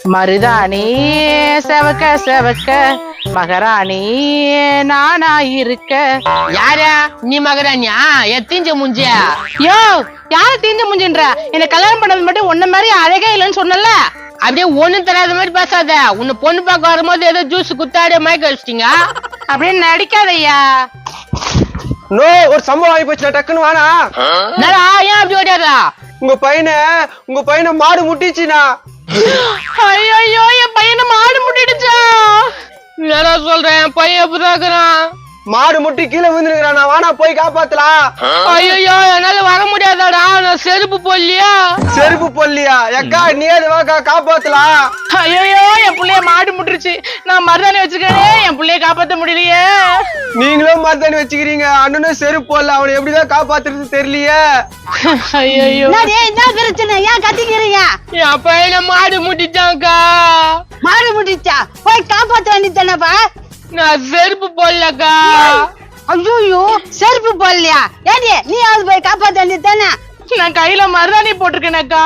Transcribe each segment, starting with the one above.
மருதாணி செவக்க செவக்க மகராணி நானா இருக்க. யாரா நீ மகராணியா? எத்தீஞ்ச முஞ்சியா? யோ, யார தீஞ்ச முஞ்சின்ற? என்ன கல்யாணம் பண்ணது மட்டும் உன்ன மாதிரி அழகே இல்லைன்னு சொன்னல. அப்படியே ஒண்ணும் தெரியாத மாதிரி பேசாத. உன்னை பொண்ணு பார்க்க வரும்போது ஏதோ ஜூஸ் குத்தாடி மயக்க வச்சிட்டீங்க. அப்படியே நடிக்காதய்யா. நோ, ஒரு சம்பவம் ஆகி போச்சு, டக்குன்னு வானா. என்னடா ஏன் அப்படி ஓடியாரா? உங்க பையனை மாடு முட்டிச்சுனா. ஐயோ, என் பையனை மாடு முட்டிடுச்சா? என்னடா சொல்றேன், என் பையன் எப்படிதான் மாடு முட்டி கீழே விழுந்துருக்கான். நான் வானா போய் காப்பாத்தலாம். ஐயோ என்னால வர முடியாதாடா, நான் செருப்பு போடலையா. செருப்பு பொல்லியா? எக்கா நீ அதுவா காப்பாத்தலாம். ஐயோ, என் புள்ளைய மாடு முட்டுருச்சு. நான் மருதாணி வச்சிருக்கேன், என் புள்ளைய காப்பாத்த முடியலையே. நீங்களும் மருதாணி வச்சுக்கிறீங்க, அண்ணனும் செருப்பு போடல. அவனை எப்படிதான் காப்பாத்துறது தெரியலையே. ஐயோ, என்ன பிரச்சனை? ஏன் கத்திக்கிறீங்க? என் பையனை மாடு முட்டிச்சாங்கக்கா. மாடு முட்டிச்சா? போய் காப்பாத்த வேண்டியதானப்பா. நான் செருப்பு போடலக்கா. ஐயோ, செருப்பு போடலையா? ஏடி நீயாவது போய் காப்பாத்த வேண்டியதானே? நான் கையில மருதாணி போட்டிருக்கேனக்கா,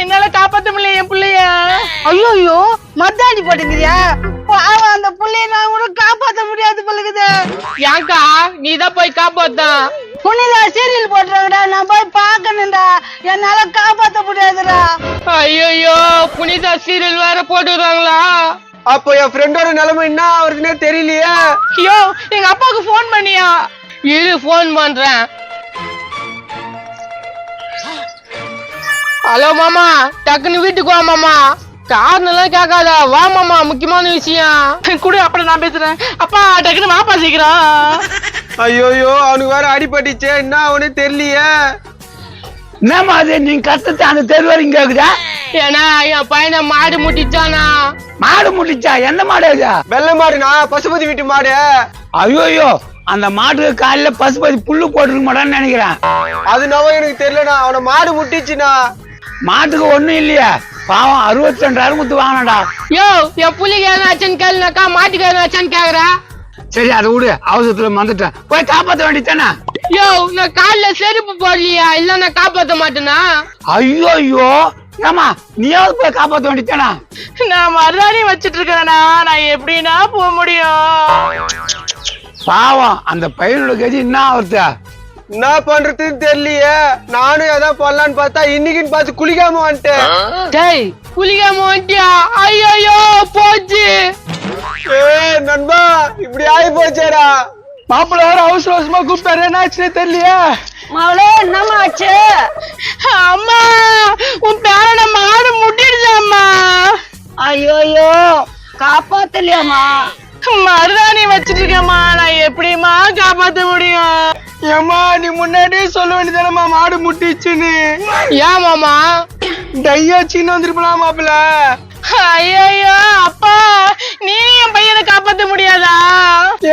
என்னால காப்பாத்த முடியல என் புள்ளைய. ஐயோ, மருதாணி போட்டுக்கிறியா? அந்த புள்ளைய நான் கூட காப்பாத்த முடியாது போலுக்குது. ஏங்கா நீதான் போய் காப்பாத்தான். புனிதா சீரியல் போட்டுறாங்கடா, நான் போய் பாக்கணும்டா. என்னால காப்பாத்த முடியாதுடா. ஐயோ புனிதா சீரியல் வேற போட்டுறாங்களா? அப்போ என் ஃப்ரெண்டோட நிலைமை என்ன அவருக்குன்னே தெரியலையே. ஐயோ, எங்க அப்பாவுக்கு போன் பண்ணியா? இரு போன் பண்றேன். ஹலோ மாமா, டக்குன்னு வீட்டுக்கு வா மாமா. காரணம் எல்லாம் கேட்காத, வா மாமா, முக்கியமான விஷயம். கூட அப்புறம் நான் பேசுறேன். அப்பா டக்குன்னு வாப்பா சீக்கிரம். ஐயோ, அவனுக்கு வேற அடிபட்டுச்சே, என்ன அவனே தெரியலையே. என்னம்மா அது நீங்க கத்துட்டு அந்த தெரு வரைக்கும் கேக்குதா? ஏன்னா என் பையனை மாடு முட்டிச்சானா. மாடு முட்டிச்சா? எந்த மாடு அது? வெள்ளை மாடுனா பசுபதி வீட்டு மாடு. ஐயோ, அந்த மாட்டுக்கு காலையில பசுபதி புல்லு போட்டுருக்க மாட்டான்னு நினைக்கிறேன். அது நவ எனக்கு தெரியலண்ணா. அவனை மாடு முட்டிச்சுனா. மாட்டுக்கு ஒண்ணும் இல்லையா, பாவம் 62,000 கொடுத்து வாங்கினடா. யோ, என் புள்ளிக்கு என்ன ஆச்சுன்னு கேளுனாக்கா மாட்டுக்கு என்ன ஆச்சான்னு கேக்குற. சரி அதை விடு, அவசரத்துல வந்துட்டேன். போய் காப்பாத்த வேண்டியதானே? யோ, நான் கால்ல செருப்பு போடலையா? இல்ல நான் காப்பாத்த மாட்டேனா? ஐயோ, ஏமா நீயாவது போய் காப்பாத்த வேண்டியதானே? நான் மருதாணி வச்சிட்டு இருக்கேனா, நான் எப்படின்னா போக முடியும்? பாவம் அந்த பையனோட கதி என்ன ஆகுது? என்ன பண்றதுன்னு தெரியலையே. நானும் எதாவது பண்ணலான்னு பார்த்தா இன்னைக்குன்னு பார்த்து குளிக்காம வந்துட்டேன். டேய் குளிக்காம வந்துட்டியா? ஐயோ போச்சு. நண்பா, இப்படி ஆகி போச்சேடா. மாப்பிள்ள வேற அவசர அவசரமா கூப்பிட்டாரு, என்ன ஆச்சுன்னே தெரியலையே. மகளே, என்னம்மா ஆச்சு? அம்மா, உன் பேரனை மாடு முட்டிடுச்சாம்மா. ஐயோ, காப்பாத்தலையாமா? மருதாணி வச்சிட்டு இருக்கேம்மா, நான் எப்படிமா காப்பாத்த முடியும்? ஏமா நீ முன்னாடியே சொல்ல வேண்டியதானம்மா மாடு முட்டிச்சுன்னு. ஏன் மாமா? டையாச்சின்னு வந்துருப்பலாம் மாப்பிள்ள. ஐயோ அப்பா, நீ என் பையனை காப்பாத்த முடியாதா?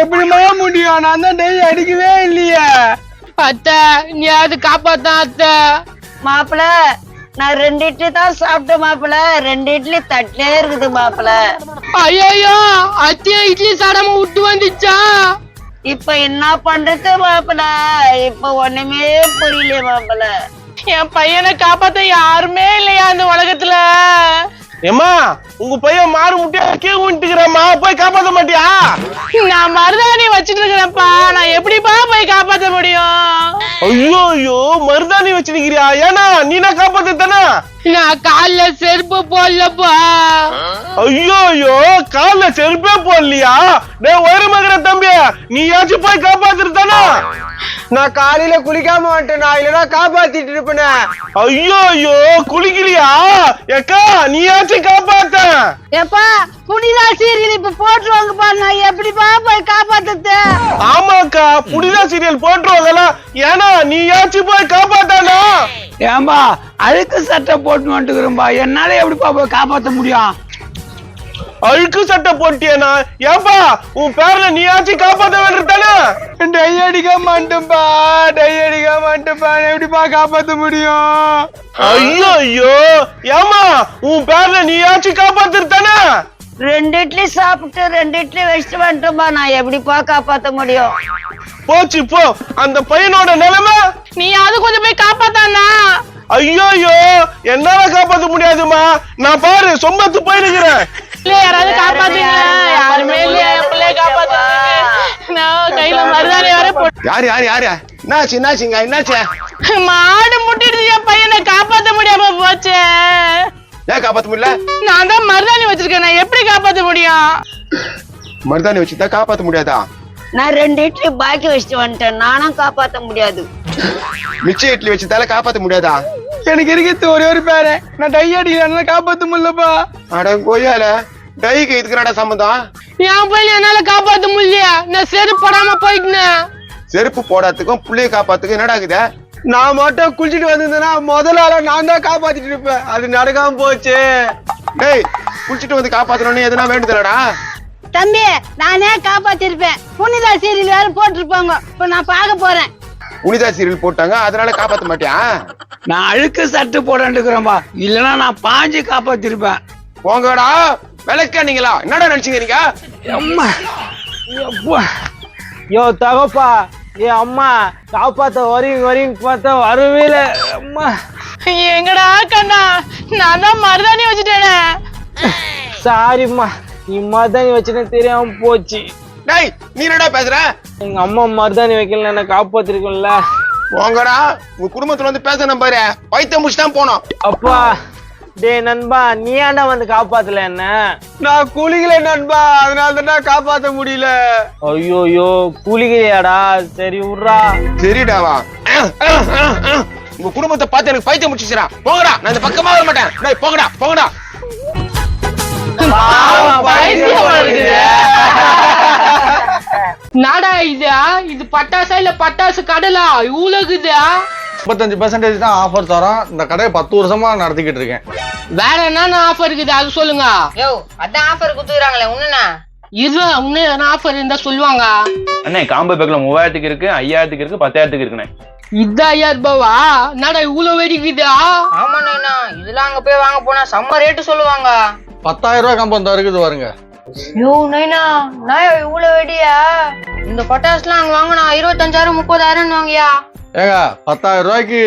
எப்படிமா முடியும்? நான் தான் டை அடிக்கவே இல்லையே. அத்தை நீ அது காப்பாத்தான் அத்தை. மாப்பிள, நான் 2 இட்லி தான் சாப்பிட்டேன் மாப்பிள. 2 இட்லி தட்டிலே இருக்குது மாப்பிள. ஐயோ அத்தைய இட்லி சாடாம விட்டு வந்துச்சா? இப்ப என்ன பண்றது மாப்பிள? இப்ப ஒண்ணுமே புரியல மாப்பிள. என் பையனை காப்பாத்த யாருமே இல்லையா இந்த உலகத்துல? ஏமா உங்க பையன் மாடு முட்டியா கீழே விட்டுக்கிறமா, போய் காப்பாத்த மாட்டியா? நான் மருதாணி வச்சிட்டு இருக்கிறேன்ப்பா, நான் எப்படிப்பா போய் காப்பாத்த முடியும்? ஐயோ, மருதாணி வச்சிருக்கிறியா? ஏன்னா நீனா காப்பாத்த தானே. நான் கால்ல செருப்பு போடலப்பா. ஐயோ, கால்ல செருப்பே போடலையா? டேய் ஒரு மகர தம்பி, நீயாச்சும் போய் காப்பாத்துறது தானே. நான் காலையில குளிக்காம வந்துட்டேன், நான் இல்லனா காப்பாத்திட்டு இருப்பேனே. ஐயோ, குளிக்கலையா? ஏக்கா நீயாச்சும் காப்பாத்த. எப்பா, புனிதா சீரியல் இப்ப போட்டுருவாங்கப்பா, நான் எப்படிப்பா போய் காப்பாத்துறது? ஆமாக்கா, புனிதா சீரியல் போட்டுருவாங்களா? ஏன்னா நீயாச்சும் போய் காப்பாத்தானா? ஏம்பா அழுக்கு சட்டை போட்டு வந்துட்டுக்கிறோம்பா, என்னால எப்படிப்பா போய் காப்பாத்த முடியும்? அழுக்கு சட்டை போட்டியனா? ஏன்பா உன் பேர்ல நீயாச்சும் காப்பாத்த வேண்டியதானே. டை அடிக்க மாட்டேன்பா, எப்படிப்பா காப்பாத்த முடியும்? ஐயோ, ஏமா உன் பேர்ல நீயாச்சும் காப்பாத்துறதானே. 2 இட்லி சாப்பிட்டு 2 இட்லி வச்சுட்டு வந்துட்டோம்பா, நான் எப்படிப்பா காப்பாத்த முடியும்? போச்சு போ, அந்த பையனோட நிலைமை. நீ அது கொஞ்சம் போய் காப்பாத்தானா? ஐயோ என்னால காப்பாத்த முடியாதுமா. நான் பாரு சொம்பத்து போயிருக்கிறேன். பிள்ளைய யாராவது காப்பாத்துங்க. யாருமே இல்லையா என் பிள்ளைய காப்பாத்துறதுக்கு? நான் கையில மருதாணி வர போட்டு. யாரு என்னாச்சு? மாடு முட்டிடுது, என் பையனை காப்பாத்த முடியாம போச்சு. ஏன் காப்பாத்த முடியல? நான் தான் மருதாணி வச்சிருக்கேன், நான் எப்படி காப்பாத்த முடியும்? மருதாணி வச்சுதான் காப்பாத்த முடியாதா? நான் 2 இட்லி பாக்கி வச்சுட்டு வந்துட்டேன், நானும் காப்பாத்த முடியாது. மிச்ச இட்லி வச்சுதால காப்பாத்த முடியாதா? எனக்கு இருக்கிறது ஒரே ஒரு பேர, நான் டை அடிக்கிறேன் காப்பாத்த முடியலப்பா. அட கோயால டைக்கு இதுக்கு என்னடா சம்பந்தம்? என் பையன் என்னால காப்பாத்த முடியலையா? நான் செருப்பு போடாம போயிட்டேன். செருப்பு போடாதுக்கும் புள்ளைய காப்பாத்துக்கும் என்னடா இருக்குது? நான் மட்டும் குளிச்சுட்டு வந்திருந்தேன்னா முதல் ஆளா நான் தான் காப்பாத்திட்டு இருப்பேன். அது நடக்காம போச்சு. டேய் குளிச்சுட்டு வந்து காப்பாத்தணும்னு எதுனா வேண்டுதலடா? தம்பி, நானே காப்பாத்திருப்பேன். புனிதா சீரியல் வேற போட்டிருப்பாங்க, இப்ப நான் பார்க்க போறேன். புனிதா சீரியல் போட்டாங்க அதனால காப்பாத்த மாட்டியா? நான் அழுக்கு சட்டை போடாண்டுக்கிறேன்பா, இல்லன்னா நான் பாஞ்சு காப்பாத்திருப்பேன். போங்கடா விளக்கானீங்களா? என்னடா நினைச்சீங்க நீங்க? அம்மா அப்பா. யோ தகப்பா, என் அம்மா காப்பாத்த வரீங்க பார்த்தா வரவே இல்லை. அம்மா எங்கடா கண்ணா, நான் தான் மருதாணி வச்சுட்டேனே. சாரிம்மா, நீ மருதாணி வச்சுன்னு தெரியாம போச்சு. டேய் நீ என்னடா பேசுற? எங்க அம்மா மருதாணி வைக்கல, என்ன காப்பாத்திருக்கோம்ல. போங்கடா உங்க குடும்பத்துல வந்து பேசணும் பாரு, பைத்தியம் முடிச்சுதான் போனோம். அப்பா டேய் நண்பா, நீ ஏன்டா வந்து காப்பாத்தல என்ன? நான் குளிக்கல நண்பா, அதனால தான் காப்பாத்த முடியல. ஐயோயோ குளிக்கிறியாடா? சரி விட்றா. சரிடாவா, உங்க குடும்பத்தை பார்த்து எனக்கு பைத்தியம் முடிச்சுச்சுடா. போங்கடா, நான் இந்த பக்கமா வர மாட்டேன். டேய் போங்கடா. நாடா இது பட்டாசா இல்ல பட்டாசு கடலா? இவ்வளவுக்குதா? 55% தான் ஆஃபர் தரோம். இந்த கடையை 10 வருஷமா நடத்திக்கிட்டு இருக்கேன். வேற என்ன ஆஃபர் இருக்குது அது சொல்லுங்க. யோ அதான் ஆஃபர் குடுத்துறாங்களே உன்ன இது இன்னும் ஆஃபர் இருந்தா சொல்லுவாங்க. அண்ணே காம்போ பேக்ல 3000க்கு இருக்கு, 5000க்கு இருக்கு, 10,000க்கு இருக்குண்ணே. இது 5000 ரூபாவா? நாடா இவ்வளவு வெடிக்குதா? ஆமா நைனா, இதெல்லாம் அங்க போய் வாங்க போனா செம்ம ரேட்டு சொல்லுவாங்க. 10,000 ரூபாய் காம்போ தான் இருக்குது பாருங்க. யோ நைனா, நான் இவ்வளவு வெடியா? இந்த பட்டாசுலாம் அங்க வாங்கினா 25,000 30,000 வாங்கியா? ஏங்க 10,000 ரூபாய்க்கு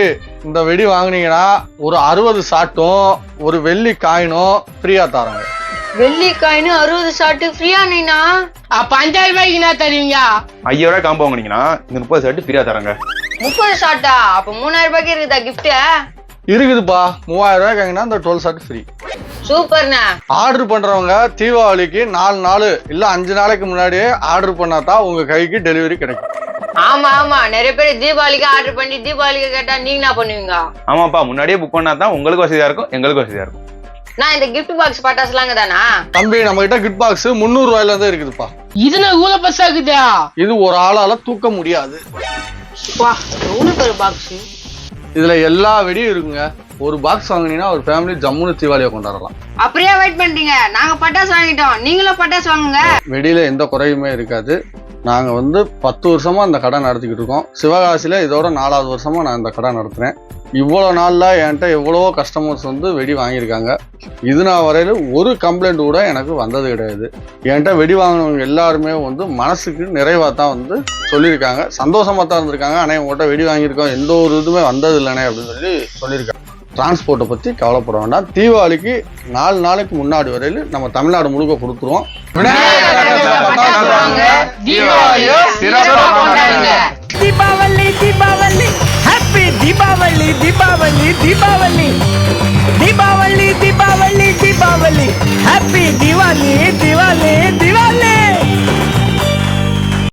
இந்த வெடி வாங்குனீங்கன்னா ஒரு 60 ஷாட்டும் ஒரு வெள்ளி காயினும் ஃப்ரீயா தராங்க. வெள்ளி காயின் 60 ஷாட் ஃப்ரீயா நைனா? 5000 ரூபாய்க்கு என்ன தருவீங்க? 5000 ரூபாய் காம்போ வாங்குனீங்கன்னா இந்த 30 ஷர்ட் ஃப்ரீயா தராங்க. 30 ஷாட்டா? அப்ப 3000 ரூபாய்க்கு இருக்குதா கிஃப்ட்? இருக்குதுப்பா, 3000 ரூபாய்க்கு வாங்கினா இந்த 12 ஷாட் ஃப்ரீ. சூப்பர்ண்ணா. ஆர்டர் பண்றவங்க தீபாவளிக்கு 4 நாள் இல்ல 5 நாளைக்கு முன்னாடியே ஆர்டர் பண்ணாதான் உங்க கைக்கு டெலிவரி கிடைக்கும். ஆமா நிறைய பேர் தீபாவளிக்கு ஆர்டர் பண்ணி தீபாவளிக்கு கேட்டா நீங்க என்ன பண்ணுவீங்க? ஆமாப்பா, முன்னாடியே புக் பண்ணா தான் உங்களுக்கு வசதியா இருக்கும், எங்களுக்கு வசதியா இருக்கும். நான் இந்த கிஃப்ட் பாக்ஸ் பட்டாசுலாங்க தானா? தம்பி நம்ம கிட்ட கிட் பாக்ஸ் 300 ரூபாயில இருந்து இருக்குதுப்பா. இது இவ்வளவு பெருசா இருக்குதா? இது ஒரு ஆளால தூக்க முடியாது. எவ்வளவு பெரிய பாக்ஸ்? இதுல எல்லா வெடியும் இருக்குங்க. ஒரு பாக்ஸ் வாங்கினீங்கன்னா ஒரு ஃபேமிலி ஜம்முன்னு தீபாவளியை கொண்டாடலாம். அப்படியே வெயிட் பண்ணிட்டீங்க, நாங்க பட்டாசு வாங்கிட்டோம், நீங்களும் பட்டாசு வாங்குங்க. வெடியில எந்த குறையுமே இருக்காது. நாங்க 10 வருஷமா இந்த கடை நடத்திக்கிட்டு இருக்கோம். சிவகாசியில இதோட 4வது வருஷமா நான் இந்த கடை நடத்துறேன். இவ்வளவு நாள்ல என்கிட்ட எவ்வளவோ கஸ்டமர்ஸ் வெடி வாங்கியிருக்காங்க. இது நான் வரையில ஒரு கம்ப்ளைண்ட் கூட எனக்கு வந்தது கிடையாது. என்கிட்ட வெடி வாங்கினவங்க எல்லாருமே மனசுக்கு நிறைவா தான் சொல்லியிருக்காங்க, சந்தோஷமா தான் இருந்திருக்காங்க. ஆனா உங்கள்கிட்ட வெடி வாங்கியிருக்கோம், எந்த ஒரு இதுவுமே வந்தது இல்லைனே அப்படின்னு சொல்லியிருக்காங்க. டிரான்ஸ்போர்ட்டை பத்தி கவலைப்பட வேண்டாம். தீபாவளிக்கு 4 நாளைக்கு முன்னாடி வரையில நம்ம தமிழ்நாடு முழுக்க கொடுத்துருவோம். Deepavali Deepavali happy Deepavali Deepavali Deepavali Deepavali Deepavali Deepavali happy Deepavali Deepavali.